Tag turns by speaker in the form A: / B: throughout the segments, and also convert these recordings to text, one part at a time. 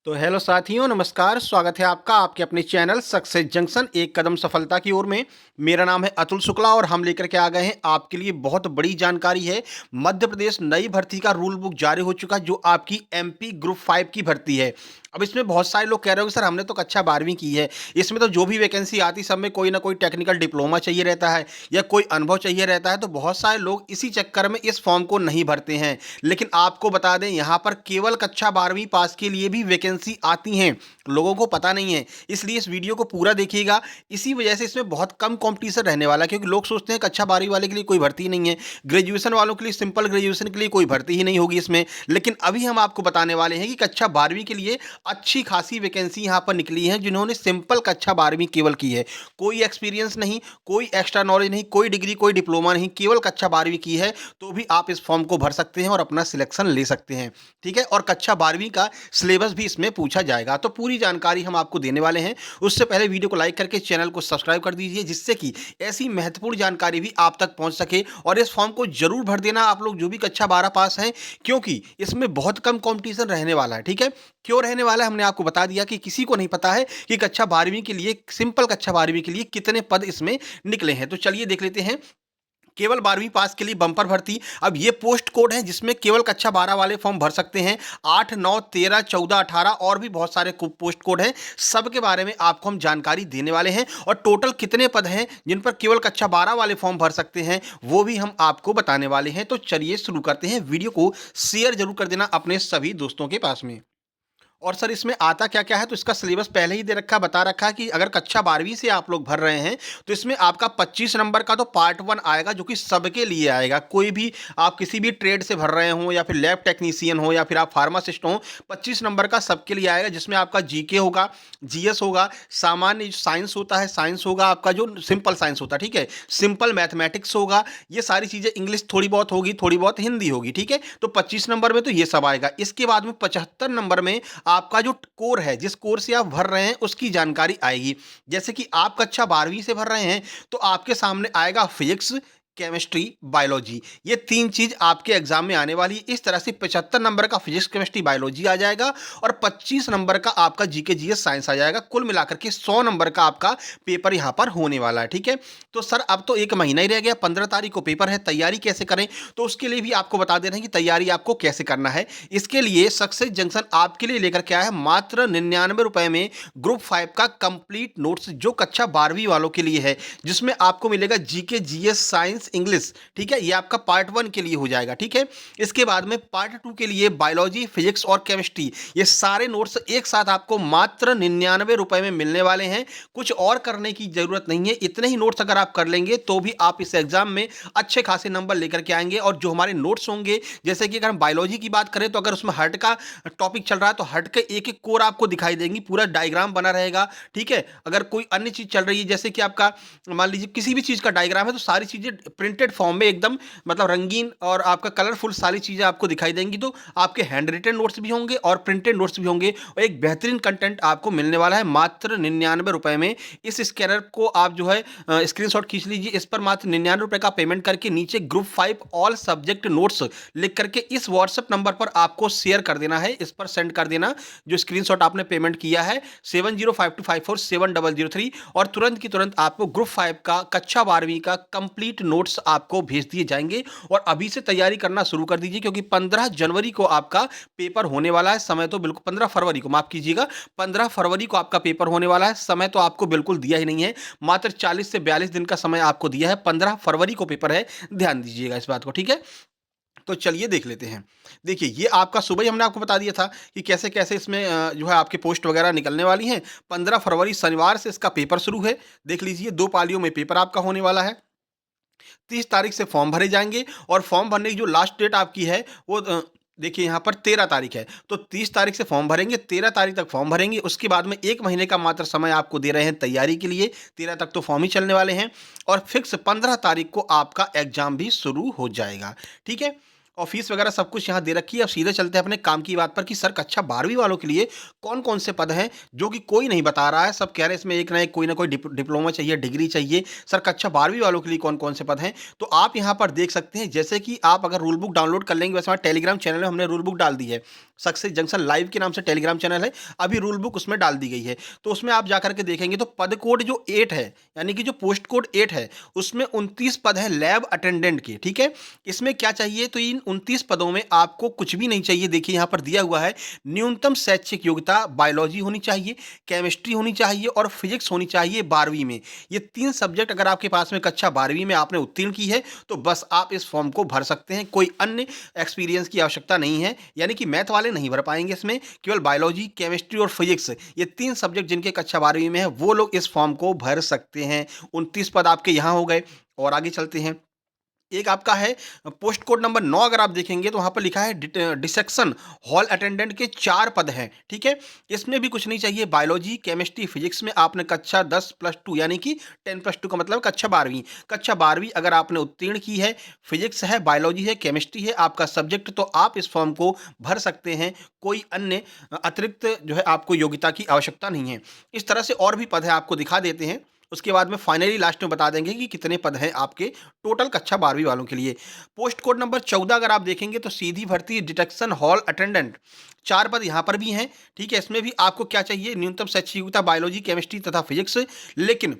A: तो हेलो साथियों, नमस्कार। स्वागत है आपका आपके अपने चैनल सक्सेस जंक्शन एक कदम सफलता की ओर में। मेरा नाम है अतुल शुक्ला और हम लेकर के आ गए हैं आपके लिए बहुत बड़ी जानकारी है। मध्य प्रदेश नई भर्ती का रूल बुक जारी हो चुका जो आपकी एमपी ग्रुप 5 की भर्ती है। अब इसमें बहुत सारे लोग कह रहे हो सर हमने तो कक्षा 12वीं की है, इसमें तो जो भी वैकेंसी आती सब में कोई ना कोई टेक्निकल डिप्लोमा चाहिए रहता है या कोई अनुभव चाहिए रहता है, तो बहुत सारे लोग इसी चक्कर में इस फॉर्म को नहीं भरते हैं। लेकिन आपको बता दें यहाँ पर केवल कक्षा 12वीं पास के लिए भी वैकेंसी आती हैं, लोगों को पता नहीं है। इसलिए इस वीडियो को पूरा देखिएगा। इसी वजह से इसमें बहुत कम कंपटीशन रहने वाला है, क्योंकि लोग सोचते हैं कक्षा 12वीं वाले के लिए कोई भर्ती नहीं है, ग्रेजुएशन वालों के लिए, सिंपल ग्रेजुएशन के लिए कोई भर्ती ही नहीं होगी इसमें। लेकिन अभी हम आपको बताने वाले हैं कि कक्षा 12वीं के लिए अच्छी खासी वैकेंसी यहाँ पर निकली है जिन्होंने सिंपल कक्षा 12वीं केवल की है, कोई एक्सपीरियंस नहीं, कोई एक्स्ट्रा नॉलेज नहीं, कोई डिग्री कोई डिप्लोमा नहीं, केवल कक्षा 12वीं की है, तो भी आप इस फॉर्म को भर सकते हैं और अपना सिलेक्शन ले सकते हैं। ठीक है, और कक्षा 12वीं का सिलेबस भी इसमें पूछा जाएगा, तो पूरी जानकारी हम आपको देने वाले हैं। उससे पहले वीडियो को लाइक करके चैनल को सब्सक्राइब कर दीजिए, जिससे कि ऐसी महत्वपूर्ण जानकारी भी आप तक पहुंच सके। और इस फॉर्म को जरूर भर देना आप लोग जो भी कक्षा 12 पास हैं, क्योंकि इसमें बहुत कम कंपटीशन रहने वाला है। ठीक है, क्यों रहने वाला है हमने आपको बता दिया कि किसी को नहीं पता है कि कक्षा 12वीं के लिए, सिंपल कक्षा 12वीं के लिए कितने पद इसमें निकले हैं। तो चलिए देख लेते हैं। केवल 12वीं पास के लिए बम्पर भर्ती। अब ये पोस्ट कोड है जिसमें केवल कक्षा 12 वाले फॉर्म भर सकते हैं। 8, 9, 13, 14, 18 और भी बहुत सारे पोस्ट कोड हैं, सबके बारे में आपको हम जानकारी देने वाले हैं। और टोटल कितने पद हैं जिन पर केवल कक्षा 12 वाले फॉर्म भर सकते हैं, वो भी हम आपको बताने वाले हैं। तो चलिए शुरू करते हैं। वीडियो को शेयर जरूर कर देना अपने सभी दोस्तों के पास में। और सर इसमें आता क्या-क्या है, तो इसका सिलेबस पहले ही दे रखा, बता रखा है कि अगर कक्षा 12वीं से आप लोग भर रहे हैं, तो इसमें आपका 25 नंबर का तो पार्ट 1 आएगा, जो कि सबके लिए आएगा। कोई भी आप किसी भी ट्रेड से भर रहे हो या फिर लैब टेक्नीशियन हो या फिर आप फार्मासिस्ट हो, 25 नंबर का सबके लिए आएगा, जिसमें आपका जीके होगा, जीएस होगा, सामान्य साइंस होता है, साइंस होगा आपका जो सिंपल साइंस होता है, ठीक है, सिंपल मैथमेटिक्स होगा, ये सारी चीज़ें, इंग्लिश थोड़ी बहुत होगी, थोड़ी बहुत हिंदी होगी। ठीक है, तो 25 नंबर में तो ये सब आएगा। इसके बाद में 75 नंबर में आपका जो कोर है, जिस कोर से आप भर रहे हैं, उसकी जानकारी आएगी। जैसे कि आप कक्षा 12वीं से भर रहे हैं, तो आपके सामने आएगा फिजिक्स, केमिस्ट्री, बायोलॉजी, ये 3 चीज आपके एग्जाम में आने वाली है। इस तरह से 75 नंबर का फिजिक्स, केमिस्ट्री, बायोलॉजी आ जाएगा और 25 नंबर का आपका जीके, जीएस, साइंस आ जाएगा। कुल मिलाकर के 100 नंबर का आपका पेपर यहां पर होने वाला है। ठीक है, तो सर अब तो एक महीना ही रह गया, 15 तारीख को पेपर है, तैयारी कैसे करें, तो उसके लिए भी आपको बता दे रहे हैं कि तैयारी आपको कैसे करना है। इसके लिए सक्सेस जंक्शन आपके लिए लेकर के आया है मात्र 99 रुपए में ग्रुप 5 का कंप्लीट नोट्स, जो कक्षा 12वीं वालों के लिए है, जिसमें आपको मिलेगा जीके, जीएस, साइंस, इंग्लिश। ठीक है, ये आपका पार्ट 1 के लिए हो जाएगा। ठीक है, इसके बाद में पार्ट 2 के लिए बायोलॉजी, फिजिक्स और केमिस्ट्री, ये सारे नोट्स एक साथ आपको मात्र 99 रुपए में मिलने वाले हैं। कुछ और करने की जरूरत नहीं है, इतने ही नोट्स अगर आप कर लेंगे तो भी आप इस एग्जाम में अच्छे खासे नंबर लेकर के आएंगे। और जो हमारे नोट्स होंगे, जैसे कि अगर हम बायोलॉजी की बात करें, तो अगर उसमें हर्ट का टॉपिक चल रहा है, तो हर्ट के एक एक कोर आपको दिखाई देंगी, पूरा डायग्राम बना रहेगा। ठीक है, अगर कोई अन्य चीज चल रही है, जैसे कि आपका मान लीजिए किसी भी चीज का डायग्राम है, तो सारी चीजें प्रिंटेड फॉर्म में एकदम मतलब रंगीन और आपका कलरफुल सारी चीजें आपको दिखाई देंगी। तो आपके हैंड रिटन नोट्स भी होंगे और प्रिंटेड नोट्स भी होंगे, और एक बेहतरीन कंटेंट आपको मिलने वाला है मात्र 99 रुपए में। इस स्कैनर को आप जो है स्क्रीनशॉट खींच लीजिए, इस पर मात्र 99 रुपए का पेमेंट करके नीचे ग्रुप 5 ऑल सब्जेक्ट नोट्स लिख करके इस व्हाट्सएप नंबर पर आपको शेयर कर देना है, इस पर सेंड कर देना जो स्क्रीनशॉट आपने पेमेंट किया है 7052547003, और तुरंत की तुरंत आपको ग्रुप 5 का कक्षा 12वीं का कंप्लीट नोट्स आपको भेज दिए जाएंगे। और अभी से तैयारी करना शुरू कर दीजिए, क्योंकि 15 जनवरी को आपका पेपर होने वाला है। समय तो बिल्कुल 15 फरवरी को, माफ कीजिएगा, 15 फरवरी को आपका पेपर होने वाला है। समय तो आपको बिल्कुल दिया ही नहीं है, मात्र 40 से 42 दिन का समय आपको दिया है। 15 फरवरी को पेपर है, ध्यान दीजिएगा इस बात को। ठीक है, तो चलिए देख लेते हैं। देखिए, ये आपका सुबह ही हमने आपको बता दिया था कि कैसे कैसे इसमें जो है आपके पोस्ट वगैरह निकलने वाली हैं। 15 फरवरी शनिवार से इसका पेपर शुरू है। देख लीजिए, 2 पालियों में पेपर आपका होने वाला है। 30 तारीख से फॉर्म भरे जाएंगे, और फॉर्म भरने की जो लास्ट डेट आपकी है वो देखिए यहाँ पर 13 तारीख है। तो 30 तारीख से फॉर्म भरेंगे, 13 तारीख तक फॉर्म भरेंगे। उसके बाद में 1 महीने का मात्र समय आपको दे रहे हैं तैयारी के लिए। 13 तक तो फॉर्म ही चलने वाले हैं, और फिक्स 15 तारीख को आपका एग्जाम भी शुरू हो जाएगा। ठीक है, और फीस वगैरह सब कुछ यहाँ दे रखी है। अब सीधे चलते हैं अपने काम की बात पर कि सर कक्षा 12वीं वालों के लिए कौन-कौन से पद हैं, जो कि कोई नहीं बता रहा है। सब कह रहे हैं इसमें एक ना एक कोई ना कोई डिप्लोमा चाहिए, डिग्री चाहिए। सर कक्षा 12वीं वालों के लिए कौन-कौन से पद हैं? तो आप यहाँ पर देख सकते हैं, जैसे कि आप अगर रूल बुक डाउनलोड कर लेंगे, वैसे हमारे टेलीग्राम चैनल में हमने रूल बुक डाल दी है। सक्सेस जंक्शन लाइव के नाम से टेलीग्राम चैनल है, अभी रूल बुक उसमें डाल दी गई है। तो उसमें आप जाकर के देखेंगे तो पद कोड जो 8 है, यानी कि जो पोस्ट कोड 8 है, उसमें 29 पद हैं लैब अटेंडेंट के, ठीक है? इसमें क्या चाहिए, तो इन 29 पदों में आपको कुछ भी नहीं चाहिए। देखिए यहाँ पर दिया हुआ है, न्यूनतम शैक्षिक योग्यता बायोलॉजी होनी चाहिए, केमिस्ट्री होनी चाहिए और फिजिक्स होनी चाहिए 12वीं में। ये 3 सब्जेक्ट अगर आपके पास में कक्षा 12वीं में आपने उत्तीर्ण की है, तो बस आप इस फॉर्म को भर सकते हैं। कोई अन्य एक्सपीरियंस की आवश्यकता नहीं है, यानी कि मैथ वाले नहीं भर पाएंगे इसमें। केवल बायोलॉजी, केमिस्ट्री और फिजिक्स, ये 3 सब्जेक्ट जिनके कक्षा 12वीं में है, वो लोग इस फॉर्म को भर सकते हैं। 29 पद आपके यहाँ हो गए। और आगे चलते हैं, एक आपका है पोस्ट कोड नंबर 9, अगर आप देखेंगे तो वहाँ पर लिखा है डिसेक्शन हॉल अटेंडेंट के 4 पद हैं, ठीक है? इसमें भी कुछ नहीं चाहिए। बायोलॉजी, केमिस्ट्री, फिजिक्स में आपने कक्षा 10+2 यानी कि 10+2 का मतलब कक्षा 12वीं। कक्षा 12वीं अगर आपने उत्तीर्ण की है, फिजिक्स है, बायोलॉजी है, केमिस्ट्री है आपका सब्जेक्ट, तो आप इस फॉर्म को भर सकते हैं। कोई अन्य अतिरिक्त जो है आपको योग्यता की आवश्यकता नहीं है। इस तरह से और भी पद है, आपको दिखा देते हैं। उसके बाद में फाइनली लास्ट में बता देंगे कि कितने पद हैं आपके टोटल कक्षा 12वीं वालों के लिए। पोस्ट कोड नंबर 14 अगर आप देखेंगे तो सीधी भर्ती डिटेक्शन हॉल अटेंडेंट, 4 पद यहाँ पर भी हैं, ठीक है? इसमें भी आपको क्या चाहिए, न्यूनतम शैक्षिक योग्यता बायोलॉजी, केमिस्ट्री तथा फिजिक्स। लेकिन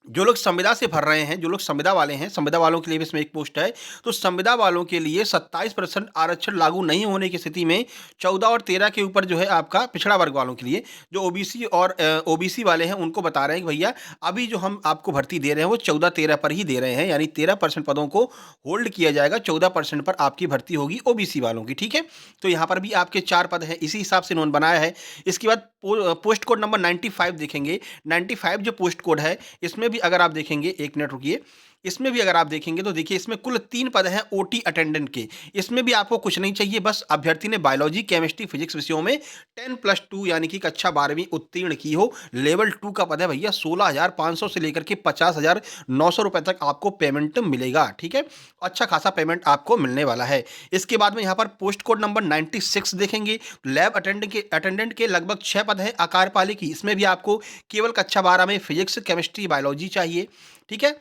A: जो लोग संविदा से भर रहे हैं, जो लोग संविदा वाले हैं, संविदा वालों के लिए भी इसमें एक पोस्ट है। तो संविदा वालों के लिए 27% आरक्षण लागू नहीं होने की स्थिति में 14 और 13 के ऊपर जो है आपका पिछड़ा वर्ग वालों के लिए, जो ओबीसी और ओबीसी वाले हैं, उनको बता रहे हैं कि भैया अभी जो हम आपको भर्ती दे रहे हैं वो 14-13 पर ही दे रहे हैं, यानी 13% पदों को होल्ड किया जाएगा, 14% पर आपकी भर्ती होगी ओबीसी वालों की, ठीक है? तो यहाँ पर भी आपके 4 पद हैं, इसी हिसाब से इन्होंने बनाया है। इसके बाद पोस्ट कोड नंबर 95 देखेंगे। 95 जो पोस्ट कोड है, इसमें भी अगर आप देखेंगे, 1 मिनट रुकिए, इसमें भी अगर आप देखेंगे तो देखिए इसमें कुल 3 पद हैं ओटी अटेंडेंट के। इसमें भी आपको कुछ नहीं चाहिए, बस अभ्यर्थी ने बायोलॉजी, केमिस्ट्री, फिजिक्स विषयों में 10+2 यानी कि कक्षा 12वीं उत्तीर्ण की हो। लेवल 2 का पद है भैया, 16,500 से लेकर के 50,900 रुपए तक आपको पेमेंट मिलेगा, ठीक है? अच्छा खासा पेमेंट आपको मिलने वाला है। इसके बाद में यहाँ पर पोस्ट कोड नंबर 96 देखेंगे। लैब अटेंडेंट के लगभग 6 पद हैं आकारपालिकी। इसमें भी आपको केवल कक्षा 12 में फिजिक्स, केमिस्ट्री, बायोलॉजी चाहिए, ठीक है?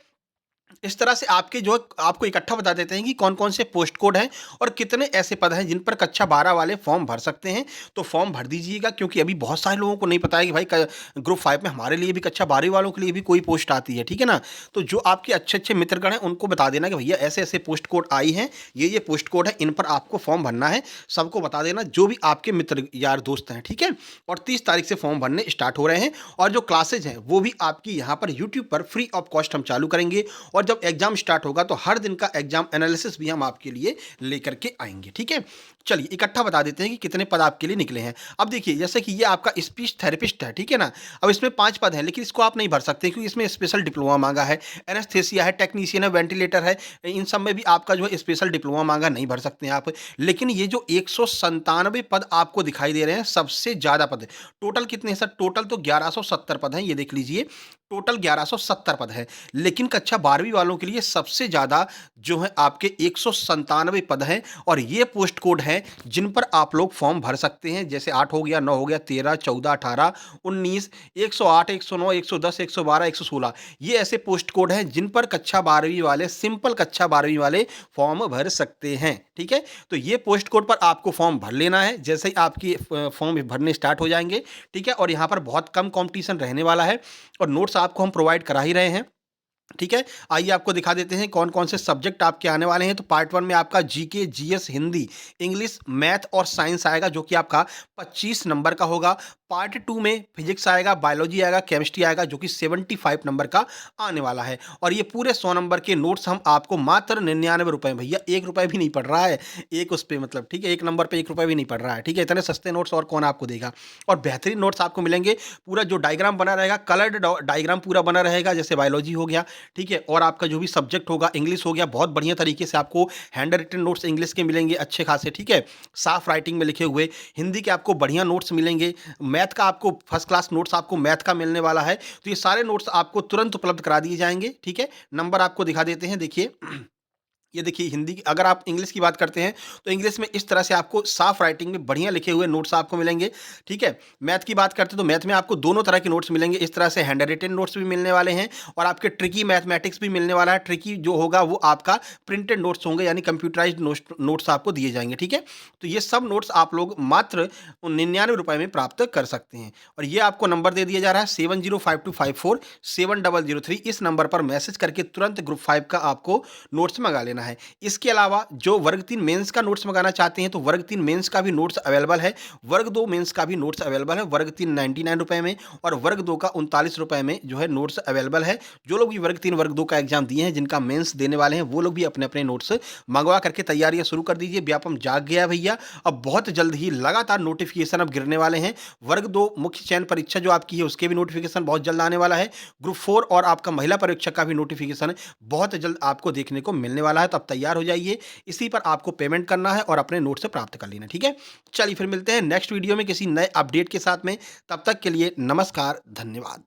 A: इस तरह से आपके जो आपको इकट्ठा बता देते हैं कि कौन-कौन से पोस्ट कोड हैं और कितने ऐसे पद हैं जिन पर कक्षा 12 वाले फॉर्म भर सकते हैं। तो फॉर्म भर दीजिएगा, क्योंकि अभी बहुत सारे लोगों को नहीं पता है कि भाई ग्रुप 5 में हमारे लिए भी कक्षा 12 वालों के लिए भी कोई पोस्ट आती है, ठीक है ना? तो जो आपके अच्छे-अच्छे मित्रगण हैं उनको बता देना कि भैया ऐसे-ऐसे पोस्ट कोड आई हैं, ये पोस्ट कोड है, इन पर आपको फॉर्म भरना है। सबको बता देना, जो भी आपके मित्र यार दोस्त हैं, ठीक है? और 30 तारीख से फॉर्म भरने स्टार्ट हो रहे हैं और जो क्लासेज हैं वो भी आपकी यहाँ पर यूट्यूब पर फ्री ऑफ कॉस्ट हम चालू करेंगे। और जब एग्जाम स्टार्ट होगा तो हर दिन का एग्जाम एनालिसिस भी हम आपके लिए लेकर के आएंगे, ठीक है? चलिए इकट्ठा बता देते हैं कि कितने पद आपके लिए निकले हैं। अब देखिए, जैसे कि ये आपका स्पीच थेरेपिस्ट है, ठीक है ना? अब इसमें 5 पद हैं, लेकिन इसको आप नहीं भर सकते क्योंकि इसमें स्पेशल डिप्लोमा मांगा है। एनेस्थेसिया है, टेक्नीशियन है, वेंटिलेटर है, इन सब में भी आपका जो है स्पेशल डिप्लोमा मांगा, नहीं भर सकते हैं आप। लेकिन ये जो 197 पद आपको दिखाई दे रहे हैं, सबसे ज़्यादा पद टोटल कितने हैं सर? टोटल तो 1170 पद हैं, ये देख लीजिए, टोटल 1170 पद हैं। लेकिन कक्षा 12वीं वालों के लिए सबसे ज़्यादा जो है आपके 197 पद हैं और ये पोस्ट कोड हैं जिन पर आप लोग फॉर्म भर सकते हैं। जैसे 8 हो गया, 9 हो गया, 13, 14, 18, 19, 108, 109, 110, 112, 116, ये ऐसे पोस्ट कोड हैं जिन पर कक्षा 12वीं वाले, सिंपल कक्षा 12वीं वाले फॉर्म भर सकते हैं, ठीक है? तो ये पोस्ट कोड पर आपको फॉर्म भर लेना है जैसे ही आपकी फॉर्म भरने स्टार्ट हो जाएंगे, ठीक है? और यहाँ पर बहुत कम कॉम्पिटिशन रहने वाला है और नोट्स आपको हम प्रोवाइड करा ही रहे हैं, ठीक है? आइए आपको दिखा देते हैं कौन-कौन से सब्जेक्ट आपके आने वाले हैं। तो पार्ट 1 में आपका GK, GS, Hindi, English, math और साइंस आएगा, जो कि आपका 25 नंबर का होगा। पार्ट 2 में फिजिक्स आएगा, बायोलॉजी आएगा, केमिस्ट्री आएगा, जो कि 75 नंबर का आने वाला है। और ये पूरे 100 नंबर के नोट्स हम आपको मात्र 99 रुपए में, भैया 1 रुपए भी नहीं पड़ रहा है, एक उस पे मतलब, ठीक है? 1 नंबर पे 1 रुपए भी नहीं पड़ रहा है, ठीक है? इतने सस्ते नोट्स और कौन आपको देगा? और बेहतरीन नोट्स आपको मिलेंगे। पूरा जो डायग्राम बना रहेगा, कलर्ड डायग्राम पूरा बना रहेगा, जैसे बायोलॉजी हो गया, ठीक है? और आपका जो भी सब्जेक्ट होगा, इंग्लिश हो गया, बहुत बढ़िया तरीके से आपको हैंड रिटन नोट्स इंग्लिश के मिलेंगे अच्छे खासे, ठीक है? साफ राइटिंग में लिखे हुए। हिंदी के आपको बढ़िया नोट्स मिलेंगे। मैथ का आपको फर्स्ट क्लास नोट्स आपको मैथ का मिलने वाला है। तो ये सारे नोट्स आपको तुरंत उपलब्ध करा दिए जाएंगे, ठीक है? नंबर आपको दिखा देते हैं, देखिए ये देखिए हिंदी की अगर आप इंग्लिश की बात करते हैं, तो इंग्लिश में इस तरह से आपको साफ राइटिंग में बढ़िया लिखे हुए नोट्स आपको मिलेंगे, ठीक है? मैथ की बात करते हैं, तो मैथ में आपको दोनों तरह के नोट्स मिलेंगे। इस तरह से हैंड रिटेन नोट्स भी मिलने वाले हैं और आपके ट्रिकी मैथमेटिक्स भी मिलने वाला है। ट्रिकी जो होगा वो आपका प्रिंटेड नोट्स होंगे, यानी कंप्यूटराइज़्ड नोट्स आपको दिए जाएँगे, ठीक है? तो ये सब नोट्स आप लोग मात्र ₹99 में प्राप्त कर सकते हैं और ये आपको नंबर दे दिया जा रहा है 7052547003। इस नंबर पर मैसेज करके तुरंत ग्रुप 5 का आपको नोट्स मँगा लेना है। इसके अलावा जो वर्ग 3 मेंस का नोट्स मँगाना चाहते हैं, तो वर्ग 3 मेंस का भी नोट्स अवेलेबल है, वर्ग 2 मेंस का भी नोट्स अवेलेबल है। वर्ग 3 ₹99 में और वर्ग 2 का ₹39 में जो है नोट्स अवेलेबल है। जो लोग भी वर्ग 3, वर्ग 2 का एग्ज़ाम दिए हैं, जिनका मेंस देने वाले हैं, वो लोग भी अपने-अपने नोट्स मँगवा करके तैयारियाँ शुरू कर दीजिए। व्यापम जाग गया है भैया, अब बहुत जल्द ही लगातार नोटिफ़िकेशन अब गिरने वाले हैं। वर्ग 2 मुख्य चयन परीक्षा जो आपकी है, उसके भी नोटिफ़िकेशन बहुत जल्द आने वाला है। ग्रुप 4 और आपका महिला परीक्षा का भी नोटिफ़िकेशन बहुत जल्द आपको देखने को मिलने वाला है, तो अब तैयार हो जाइए। इसी पर आपको पेमेंट करना है और अपने नोट्स प्राप्त कर लेना, ठीक है? चलिए फिर मिलते हैं नेक्स्ट वीडियो में किसी नए अपडेट के साथ में। तब तक के लिए नमस्कार, धन्यवाद।